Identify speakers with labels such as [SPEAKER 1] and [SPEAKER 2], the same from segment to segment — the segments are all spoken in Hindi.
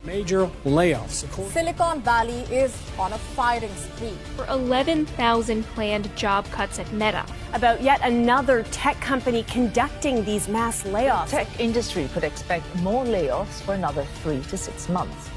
[SPEAKER 1] Major layoffs.
[SPEAKER 2] Silicon Valley is on a firing spree.
[SPEAKER 3] For 11,000 planned job cuts at Meta.
[SPEAKER 4] About yet another tech company conducting these mass layoffs.
[SPEAKER 5] The tech industry could expect more layoffs for another 3 to 6 months.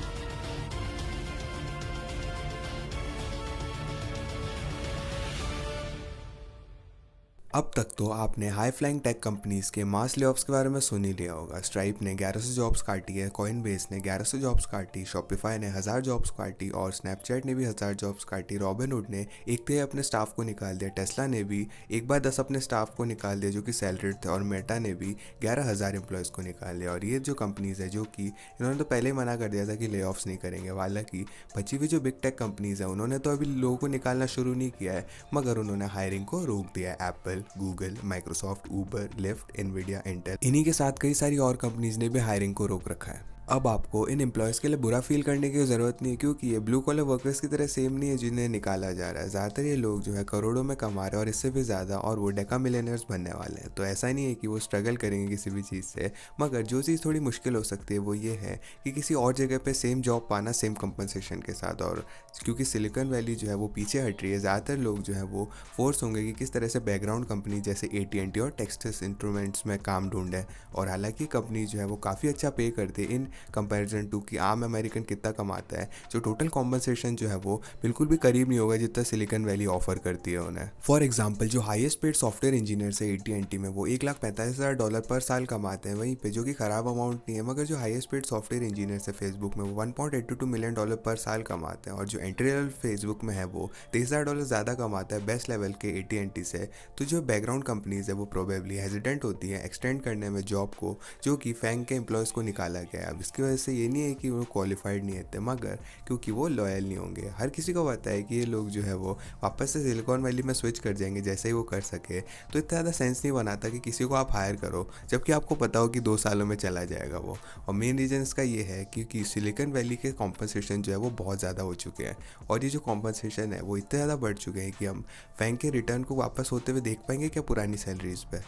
[SPEAKER 6] अब तक तो आपने हाई फ्लाइंग टेक कंपनीज के मास लेऑफ्स के बारे में सुन ही लिया होगा। स्ट्राइप ने 1100 जॉब्स काटी है, कॉइनबेस ने 1100 जॉब्स काटी, शॉपिफाई ने 1000 जॉब्स काटी और स्नैपचैट ने भी 1000 जॉब्स काटी। रॉबिनहुड ने एक तिहाई अपने स्टाफ को निकाल दिया। टेस्ला ने भी एक बार 10 अपने स्टाफ को निकाल दिया जो कि सैलरीड थे, और मेटा ने भी 11,000 एम्प्लॉयज़ को निकाल दिया। और ये जो कंपनीज़ है जो कि इन्होंने तो पहले ही मना कर दिया था कि ले ऑफ्स नहीं करेंगे, हालांकि बची हुई जो बिग टेक कंपनीज़ है उन्होंने तो अभी लोगों को निकालना शुरू नहीं किया है, मगर उन्होंने हायरिंग को रोक दिया है। एप्पल, गूगल, माइक्रोसॉफ्ट, उबर, लिफ्ट, एनवीडिया, इंटेल, इन्हीं के साथ कई सारी और कंपनीज ने भी हायरिंग को रोक रखा है। अब आपको इन एम्प्लॉयज़ के लिए बुरा फील करने की ज़रूरत नहीं है, क्योंकि ये ब्लू कॉलर वर्कर्स की तरह सेम नहीं है जिन्हें निकाला जा रहा है। ज़्यादातर ये लोग जो है करोड़ों में कमा रहे हैं और इससे भी ज़्यादा, और वो डेका मिलियनर्स बनने वाले हैं। तो ऐसा नहीं है कि वो स्ट्रगल करेंगे किसी भी चीज़ से, मगर जो चीज़ थोड़ी मुश्किल हो सकती है वो ये है कि किसी और जगह पर सेम जॉब पाना सेम कंपनसेशन के साथ। और क्योंकि सिलिकॉन वैली जो है वो पीछे हट रही है, ज़्यादातर लोग जो है वो फोर्स होंगे कि किस तरह से बैकग्राउंड कंपनी जैसे AT&T और टेक्सास इंस्ट्रूमेंट्स में काम ढूंढें। और हालांकि कंपनी जो है वो काफ़ी अच्छा पे करती है इन कंपैरिजन टू कि आम अमेरिकन कितना कमाता है, जो टोटल कॉम्पनसेशन जो है वो बिल्कुल भी करीब नहीं होगा जितना सिलिकॉन वैली ऑफर करती है उन्हें। फॉर एग्जांपल जो हाईएस्ट पेड सॉफ्टवेयर इंजीनियर है AT&T में, वो $1,45,000 पर साल कमाते हैं वहीं पे, जो कि खराब अमाउंट नहीं है। मगर जो हाईएस्ट पेड सॉफ्टवेयर इंजीनियर है फेसबुक में, वो $1.82 मिलियन पर साल कमाते हैं। और जो एंट्री लेवल फेसबुक में है वो $23,000 ज़्यादा कमाता है बेस्ट लेवल के AT&T से। तो जो बैकग्राउंड कंपनीज है वो प्रोबेबली हेजिडेंट होती है एक्सटेंड करने में जॉब को, जो कि फैंग के एम्प्लॉयज़ को निकाला गया है। अब इसकी वजह से ये नहीं है कि वो क्वालिफाइड नहीं होते, मगर क्योंकि वो लॉयल नहीं होंगे। हर किसी को पता है कि ये लोग जो है वो वापस से सिलिकॉन वैली में स्विच कर जाएंगे जैसे ही वो कर सके। तो इतना ज़्यादा सेंस नहीं बनाता कि किसी को आप हायर करो जबकि आपको पता हो कि 2 सालों में चला जाएगा वो। और मेन रीज़न इसका ये है क्योंकि सिलिकॉन वैली के कॉम्पनसेशन जो है वो बहुत ज़्यादा हो चुके हैं, और ये जो कॉम्पनसेशन है वो इतने ज़्यादा बढ़ चुके हैं कि हम फैंग के रिटर्न को वापस होते हुए देख पाएंगे क्या पुरानी सैलरीज पे।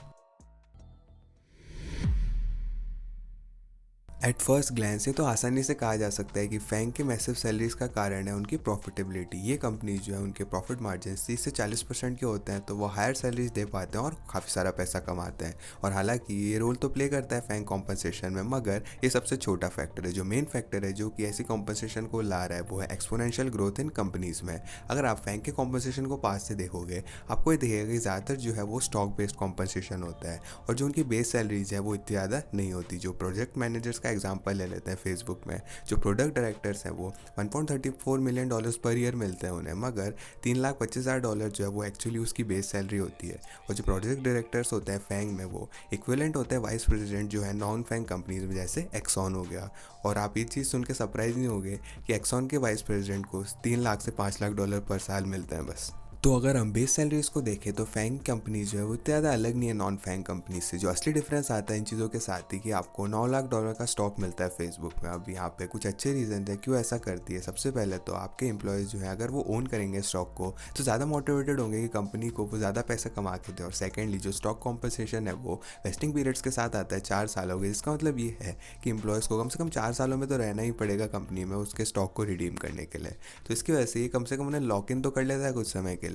[SPEAKER 6] एट फर्स्ट ग्लैंस ये तो आसानी से कहा जा सकता है कि फैंग के मैसिव सैलरीज का कारण है उनकी प्रॉफिटेबिलिटी। ये कंपनी जो है उनके प्रॉफिट मार्जिन 30 से 40% के होते हैं, तो वो हायर सैलरीज दे पाते हैं और काफ़ी सारा पैसा कमाते हैं। और हालांकि ये रोल तो प्ले करता है फैंग कॉम्पनसेशन में, मगर ये सबसे छोटा फैक्टर है। जो मेन फैक्टर है जो कि ऐसी कॉम्पनसेशन को ला रहा है वो है एक्सपोनेंशियल ग्रोथ इन कंपनीज में। अगर आप फैंग के कॉम्पनसेशन को पास से देखोगे आपको ये दिखेगा कि ज़्यादातर जो है वो स्टॉक बेस्ड कॉम्पनसेशन होता है, और जो उनकी बेस सैलरीज है वो इतनी ज़्यादा नहीं होती। जो प्रोजेक्ट मैनेजर्स का एग्जांपल ले लेते हैं फेसबुक में, जो प्रोडक्ट डायरेक्टर्स हैं वो $1.34 मिलियन पर ईयर मिलते हैं उन्हें, मगर $3,25,000 जो है वो एक्चुअली उसकी बेस सैलरी होती है। और जो प्रोजेक्ट डायरेक्टर्स होते हैं फैंग में वो इक्विवेलेंट होते हैं वाइस प्रेसिडेंट जो है नॉन फैंग कंपनीज में, जैसे एक्सॉन हो गया। और आप ये चीज़ सुन के सरप्राइज नहीं होंगे कि एक्सॉन के वाइस प्रेसिडेंट को 3 लाख से $5 लाख पर साल मिलते हैं बस। तो अगर हम बेस सैलरीज को देखें तो फैंग कंपनी जो है वो इतना ज़्यादा अलग नहीं है नॉन फैंग कंपनी से। जो असली डिफरेंस आता है इन चीज़ों के साथ ही कि आपको $9 लाख का स्टॉक मिलता है फेसबुक में। अब यहाँ पे कुछ अच्छे रीज़न है क्यों ऐसा करती है। सबसे पहले तो आपके एम्प्लॉयज़ जो है अगर वो ओन करेंगे स्टॉक को तो ज़्यादा मोटिवेटेड होंगे कि कंपनी को वो ज़्यादा पैसा कमा के दे। और सेकेंडली जो स्टॉक कॉम्पनसेशन है वो वेस्टिंग पीरियड्स के साथ आता है 4 सालों के, जिसका मतलब ये है कि एम्प्लॉयज़ को कम से कम 4 सालों में तो रहना ही पड़ेगा कंपनी में उसके स्टॉक को रिडीम करने के लिए। तो इसकी वजह से ये कम से कम उन्हें लॉक इन तो कर लेता है कुछ समय के लिए।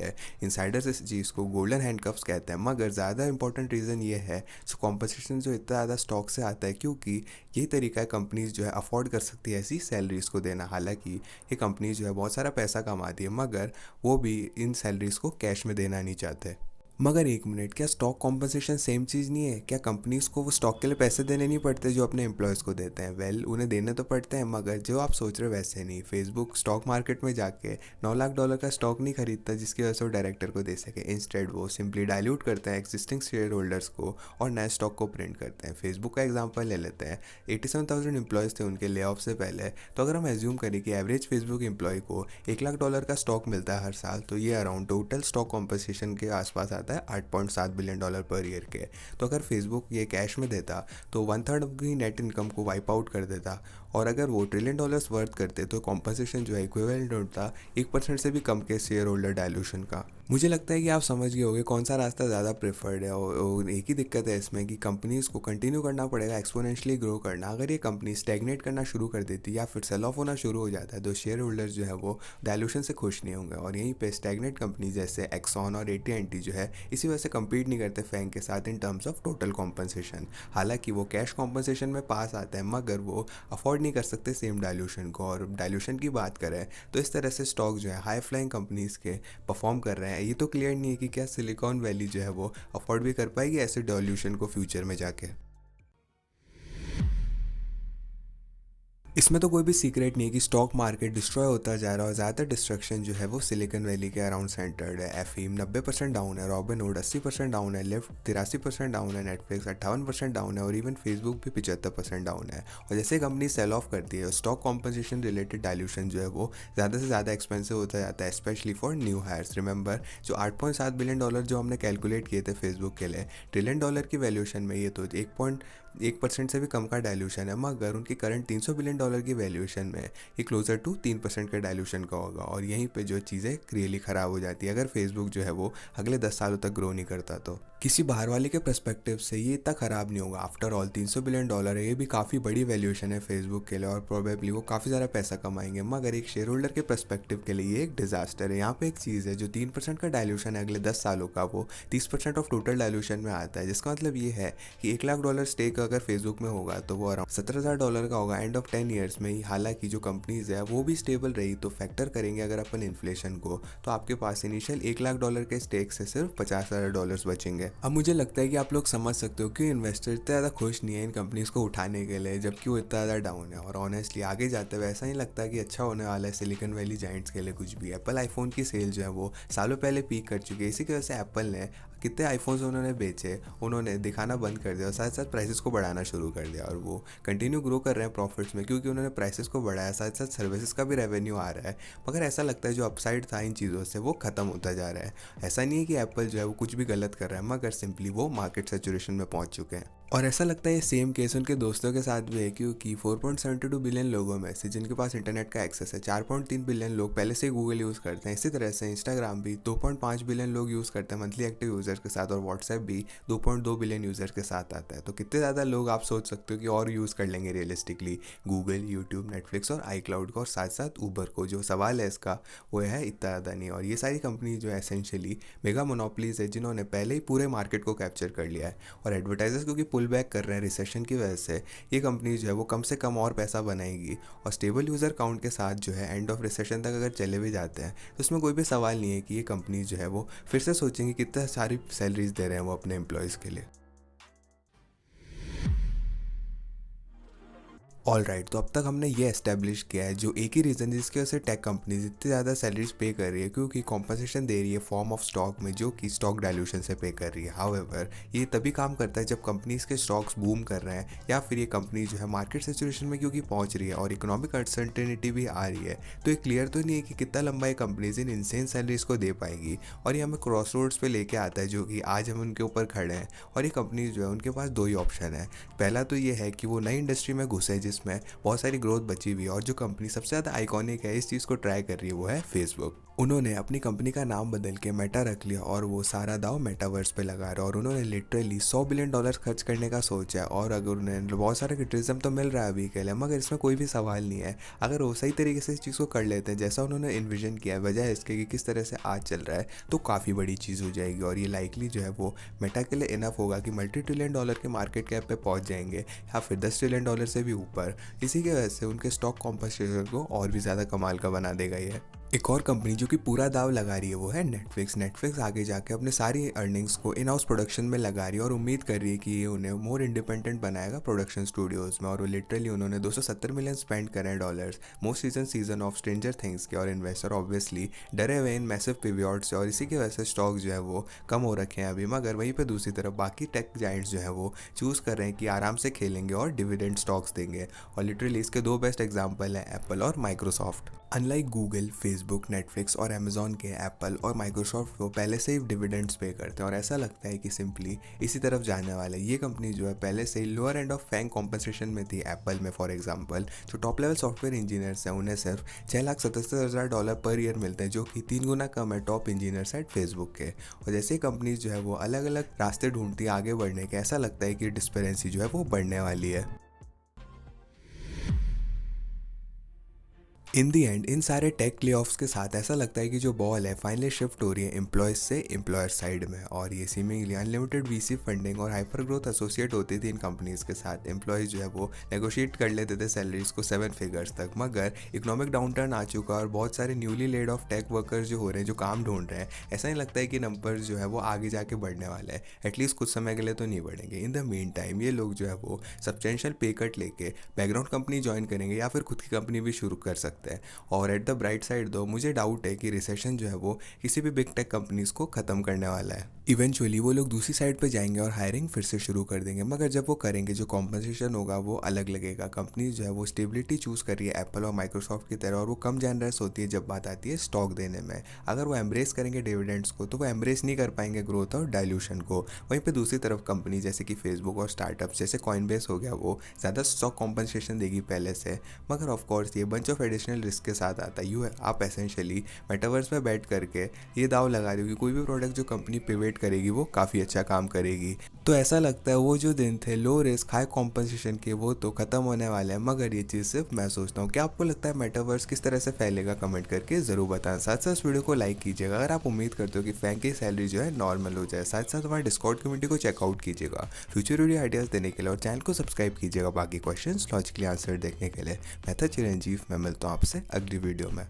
[SPEAKER 6] इनसाइडर्स इस चीज़ को गोल्डन हैंडकफ्स कहते हैं, मगर ज़्यादा इंपॉर्टेंट रीज़न ये है कॉम्पनसेशन जो इतना ज़्यादा स्टॉक से आता है, क्योंकि यही तरीका है कंपनीज जो है अफोर्ड कर सकती है ऐसी सैलरीज को देना। हालांकि ये कंपनीज जो है बहुत सारा पैसा कमाती है, मगर वो भी इन सैलरीज को कैश में देना नहीं चाहते। मगर एक मिनट, क्या स्टॉक कॉम्पनसेशन सेम चीज़ नहीं है? क्या कंपनीज़ को वो स्टॉक के लिए पैसे देने नहीं पड़ते जो अपने एम्प्लॉयज़ को देते हैं? वेल, उन्हें देने तो पड़ते हैं, मगर जो आप सोच रहे हो वैसे नहीं। फेसबुक स्टॉक मार्केट में जाके $9 लाख का स्टॉक नहीं खरीदता जिसकी वजह से वो डायरेक्टर को दे सके। इंस्टेड वो सिंपली डाइल्यूट करते हैं एग्जिस्टिंग शेयर होल्डर्स को और नए स्टॉक को प्रिंट करते हैं। फेसबुक का एग्जाम्पल ले लेते हैं। 87,000 एम्प्लॉयज़ थे उनके ले ऑफ से पहले। तो अगर हम एज्यूम करें कि एवरेज फेसबुक एम्प्लॉय को $1 लाख का स्टॉक मिलता है हर साल, तो ये अराउंड टोटल स्टॉक कॉम्पनसेशन के आसपास आता है $8.7 बिलियन पर ईयर के। तो अगर फेसबुक ये कैश में देता तो 1/3 की नेट इनकम को वाइप आउट कर देता, और अगर वो $1 ट्रिलियन वर्थ करते तो कॉम्पनसेशन जो है इक्विवेलेंट होता 1% से भी कम के शेयर होल्डर डायल्यूशन का। मुझे लगता है कि आप समझ गए होंगे कौन सा रास्ता ज़्यादा प्रेफर्ड है और एक ही दिक्कत है इसमें कि कंपनीज़ को कंटिन्यू करना पड़ेगा एक्सपोनेंशियली ग्रो करना। अगर ये कंपनी स्टैग्नेट करना शुरू कर देती या फिर सेल ऑफ होना शुरू हो जाता है तो शेयर होल्डर्स जो है वो डायलूशन से खुश नहीं होंगे और यहीं पे स्टैग्नेट कंपनी जैसे एक्सॉन और AT&T जो है इसी वजह से कम्पीट नहीं करते फैंग के साथ in terms of total compensation. हालांकि वो कैश कॉम्पनसेशन में पास आते हैं मगर वो अफोर्ड नहीं कर सकते सेम डायलूशन को। और डायलूशन की बात करें तो इस तरह से स्टॉक जो है हाई फ्लाइंग कंपनीज़ के परफॉर्म कर रहे हैं। ये तो क्लियर नहीं है कि क्या सिलिकॉन वैली जो है वो अफोर्ड भी कर पाएगी ऐसे डायल्यूशन को फ्यूचर में जाके। इसमें तो कोई भी सीक्रेट नहीं है कि स्टॉक मार्केट डिस्ट्रॉय होता जा रहा है और ज़्यादातर डिस्ट्रक्शन जो है वो सिलिकॉन वैली के अराउंड सेंटर्ड है। एफीम 90% डाउन है, रॉबिनहुड 80% डाउन है, लिफ्ट 83% डाउन है, नेटफ्लिक्स 58% डाउन है और इवन फेसबुक भी 75% डाउन है। और जैसे कंपनी सेल ऑफ करती है स्टॉक कॉम्पनसेशन रिलेटेड डायल्यूशन जो है वो ज़्यादा से ज़्यादा एक्सपेंसिव होता जाता है, specially for new hires. Remember जो $8.7 बिलियन जो हमने कैलकुलेट किए थे फेसबुक के लिए, $1 ट्रिलियन की वैल्यूएशन में ये तो 1% से भी कम का डायल्यूशन है मगर उनकी करंट $300 बिलियन की वैल्यूएशन में ये क्लोजर टू 3% के डायल्यूशन का होगा। और यहीं पे जो चीज़ें रियली ख़राब हो जाती है अगर फेसबुक जो है वो अगले 10 सालों तक ग्रो नहीं करता तो। किसी बाहर वाले के पर्सपेक्टिव से ये इतना ख़राब नहीं होगा। आफ्टर ऑल $300 बिलियन है, ये भी काफ़ी बड़ी वैल्यूएशन है फेसबुक के लिए और प्रोबेबली वो काफ़ी ज़्यादा पैसा कमाएंगे मगर एक शेयर होल्डर के पर्सपेक्टिव के लिए ये एक डिज़ास्टर है। यहाँ पे एक चीज़ है जो 3% का डायल्यूशन है अगले 10 सालों का वो 30% ऑफ टोटल डायल्यूशन में आता है, जिसका मतलब ये है कि $1 लाख स्टेक अगर फेसबुक में होगा तो वो अराउंड $17,000 का होगा एंड ऑफ 10 ईयर्स में ही। हालांकि जो कंपनीज है वो भी स्टेबल रही तो फैक्टर करेंगे अगर अपन इन्फ्लेशन को तो आपके पास इनिशियल $1 लाख के स्टेक से सिर्फ $50,000 बचेंगे। अब मुझे लगता है कि आप लोग समझ सकते हो कि इन्वेस्टर इतना ज़्यादा खुश नहीं है इन कंपनीज को उठाने के लिए जबकि वो इतना ज़्यादा डाउन है। और ऑनेस्टली आगे जाते हुए ऐसा नहीं लगता कि अच्छा होने वाला है सिलिकॉन वैली जायंट्स के लिए कुछ भी। एप्पल आईफोन की सेल जो है वो सालों पहले पीक कर चुकी है, इसी की वजह से एप्पल ने कितने आईफोन्स उन्होंने बेचे उन्होंने दिखाना बंद कर दिया और साथ साथ प्राइसेस को बढ़ाना शुरू कर दिया और वो कंटिन्यू ग्रो कर रहे हैं प्रॉफिट्स में क्योंकि उन्होंने प्राइसेस को बढ़ाया, साथ साथ सर्विसेज का भी रेवेन्यू आ रहा है। मगर ऐसा लगता है जो अपसाइड था इन चीज़ों से वो खत्म होता जा रहा है। ऐसा नहीं है कि एप्पल जो है वो कुछ भी गलत कर रहा है मगर सिंपली वो मार्केट सैचुरेशन में पहुंच चुके हैं। और ऐसा लगता है ये सेम केस उनके दोस्तों के साथ भी है क्योंकि 4.72 बिलियन लोगों में से जिनके पास इंटरनेट का एक्सेस है 4.3 बिलियन लोग पहले से गूगल यूज़ करते हैं। इसी तरह से इंस्टाग्राम भी 2.5 बिलियन लोग यूज़ करते हैं मंथली एक्टिव यूज़र्स के साथ और व्हाट्सएप भी 2.2 बिलियन यूज़र्स के साथ आता है। तो कितने ज़्यादा लोग आप सोच सकते हो कि और यूज़ कर लेंगे रियलिस्टिकली गूगल, यूट्यूब, नेटफ्लिक्स और iCloud को और साथ साथ ऊबर को। जो सवाल है इसका वो है इतना ज़्यादा नहीं। और ये सारी कंपनी जो है एसेंशियली मेगा मोनोपलीज है जिन्होंने पहले ही पूरे मार्केट को कैप्चर कर लिया है और एडवर्टाइजर्स क्योंकि पुल बैक कर रहे हैं रिसेशन की वजह से ये कंपनी जो है वो कम से कम और पैसा बनाएगी और स्टेबल यूज़र काउंट के साथ जो है एंड ऑफ रिसेशन तक अगर चले भी जाते हैं तो उसमें कोई भी सवाल नहीं है कि ये कंपनी जो है वो फिर से सोचेंगे कितना सारी सैलरीज दे रहे हैं वो अपने एम्प्लॉयज़ के लिए। ऑल राइट, तो अब तक हमने ये एस्टेब्लिश किया है जो एक ही रीज़न जिसकी वजह से टेक कंपनीज इतनी ज़्यादा सैलरीज पे कर रही है क्योंकि कॉम्पनसेशन दे रही है फॉर्म ऑफ स्टॉक में जो कि स्टॉक डायल्यूशन से पे कर रही है। हाउएवर ये तभी काम करता है जब कंपनीज के स्टॉक्स बूम कर रहे हैं या फिर ये कंपनी जो है मार्केट सिचुएशन में क्योंकि पहुंच रही है और इकोनॉमिक अनसर्टेनिटी भी आ रही है। तो ये क्लियर तो नहीं है कि कितना लंबा ये कंपनीज इन इंसेन सैलरीज को दे पाएंगी और ये हमें क्रॉस रोड्स पर लेके आता है जो कि आज हम उनके ऊपर खड़े हैं। और ये कंपनीज जो है उनके पास दो ही ऑप्शन है। पहला तो ये है कि वो नई इंडस्ट्री में घुसे जिसमें बहुत सारी ग्रोथ बची हुई है और जो कंपनी सबसे ज़्यादा आइकॉनिक है इस चीज़ को ट्राई कर रही है वो है फेसबुक। उन्होंने अपनी कंपनी का नाम बदल के मेटा रख लिया और वो सारा दाव मेटावर्स पे लगा रहा है और उन्होंने लिटरली $100 बिलियन खर्च करने का सोचा है। और अगर उन्हें बहुत सारा क्रिटिसिज्म तो मिल रहा है अभी के लिए मगर इसमें कोई भी सवाल नहीं है। अगर वो सही तरीके से इस चीज़ को कर लेते हैं जैसा उन्होंने इन्विजन किया है बजाय इसके कि किस तरह से आज चल रहा है तो काफ़ी बड़ी चीज़ हो जाएगी और ये लाइकली जो है वो मेटा के लिए इनफ होगा कि $multi ट्रिलियन के मार्केट कैप पे पहुंच जाएंगे या फिर $10 ट्रिलियन से भी ऊपर। इसी की वजह से उनके स्टॉक कॉम्पनसेशन को और भी ज़्यादा कमाल का बना देगा ये। एक और कंपनी जो कि पूरा दाव लगा रही है वो है नेटफ्लिक्स आगे जाके अपने सारी अर्निंग्स को इन हाउस प्रोडक्शन में लगा रही है और उम्मीद कर रही है कि ये उन्हें मोर इंडिपेंडेंट बनाएगा प्रोडक्शन स्टूडियोज़ में। और वो लिटरली उन्होंने $270 मिलियन स्पेंड करे हैं dollars most reason season of Stranger Things के। और इन्वेस्टर ऑब्वियसली डरे हुए इन मैसिव पिवॉट से और इसी की वजह से स्टॉक जो है वो कम हो रखे हैं अभी। मगर वहीं पर दूसरी तरफ बाकी टेक जाइंट्स जो है वो चूज़ कर रहे हैं कि आराम से खेलेंगे और डिविडेंड स्टॉक्स देंगे। और लिटरली इसके दो बेस्ट एग्जाम्पल हैं एप्पल और Microsoft. Unlike Google, Facebook Facebook, Netflix और अमेजॉन के एप्पल और माइक्रोसॉफ्ट को पहले से ही डिविडेंड्स पे करते हैं और ऐसा लगता है कि सिंपली इसी तरफ जाने वाला है। ये कंपनी जो है पहले से ही lower end of FAANG compensation में थी। एप्पल में फॉर एग्जांपल जो टॉप लेवल सॉफ्टवेयर इंजीनियर्स हैं उन्हें सिर्फ $6,77,000 पर ईयर मिलते हैं, जो कि 3 गुना कम है टॉप इंजीनियर्स एट फेसबुक के। और जैसे कंपनीज जो है वो अलग अलग रास्ते ढूंढती है आगे बढ़ने के, ऐसा लगता है कि डिस्पेरेंसी जो है वो बढ़ने वाली है। इन दी एंड इन सारे टेक ले ऑफ्स के साथ ऐसा लगता है कि जो बॉल है फाइनली शिफ्ट हो रही है एम्प्लॉयज से एम्प्लॉयर साइड में, और ये सीमिंगली अनलिमिटेड वीसी फंडिंग और हाइपर ग्रोथ एसोसिएट होती थी इन कंपनीज के साथ। एम्प्लॉयज जो है वो नेगोशिएट कर लेते थे सैलरीज को 7 फिगर्स तक, मगर इकोनॉमिक डाउनटर्न आ चुका और बहुत सारे newly laid off tech workers जो हो रहे हैं, जो काम ढूंढ रहे हैं, ऐसा नहीं लगता है कि नंबर्स जो है वो आगे जाके बढ़ने वाला है। एटलीस्ट कुछ समय के लिए तो नहीं बढ़ेंगे। इन द मीन टाइम ये लोग जो है वो सब्सटेंशियल पे कट लेके बैकग्राउंड कंपनी ज्वाइन करेंगे या फिर खुद की कंपनी भी शुरू कर सकते हैं। और एट द ब्राइट साइड दो मुझे डाउट है कि रिसेशन जो है वो किसी भी बिग टेक कंपनीज को खत्म करने वाला है। इवेंचुअली वो लोग दूसरी साइड पे जाएंगे और हायरिंग फिर से शुरू कर देंगे, मगर जब वो करेंगे जो कॉम्पनसेशन होगा वो अलग लगेगा। कंपनी जो है वो स्टेबिलिटी चूज कर रही है एप्पल और माइक्रोसॉफ्ट की तरह, और वो कम जेनरस होती है जब बात आती है स्टॉक देने में। अगर वो एम्ब्रेस करेंगे डिविडेंड्स को तो वो एम्ब्रेस नहीं कर पाएंगे ग्रोथ और डाइल्यूशन को। वहीं पे दूसरी तरफ कंपनी जैसे कि फेसबुक और स्टार्टअप्स जैसे कॉइनबेस हो गया वो ज़्यादा स्टॉक कॉम्पनसेशन देगी पहले से, मगर ऑफकोर्स ये बंच ऑफ एडिशनल रिस्क के साथ आता है। आप एसेंशियली मेटावर्स में बैठ करके ये दाव लगा रहे हो कि कोई भी प्रोडक्ट जो कंपनी पिवेट करेगी वो काफ़ी अच्छा काम करेगी। तो ऐसा लगता है वो जो दिन थे लो रिस्क हाई कॉम्पनसेशन के वो तो खत्म होने वाले हैं, मगर ये चीज़ सिर्फ मैं सोचता हूँ। क्या आपको लगता है मेटावर्स किस तरह से फैलेगा? कमेंट करके ज़रूर बताएं। साथ साथ इस वीडियो को लाइक कीजिएगा अगर आप उम्मीद करते हो कि फैंग की सैलरी जो है नॉर्मल हो जाए। साथ साथ हमारे डिस्कॉर्ड कम्युनिटी को चेकआउट कीजिएगा फ्यूचर वीडियो आइडियाज़ देने के लिए, और चैनल को सब्सक्राइब कीजिएगा बाकी क्वेश्चंस लॉजिकली आंसर देखने के लिए। मैं था चिरंजीव, मैं मिलता हूँ आपसे अगली वीडियो में।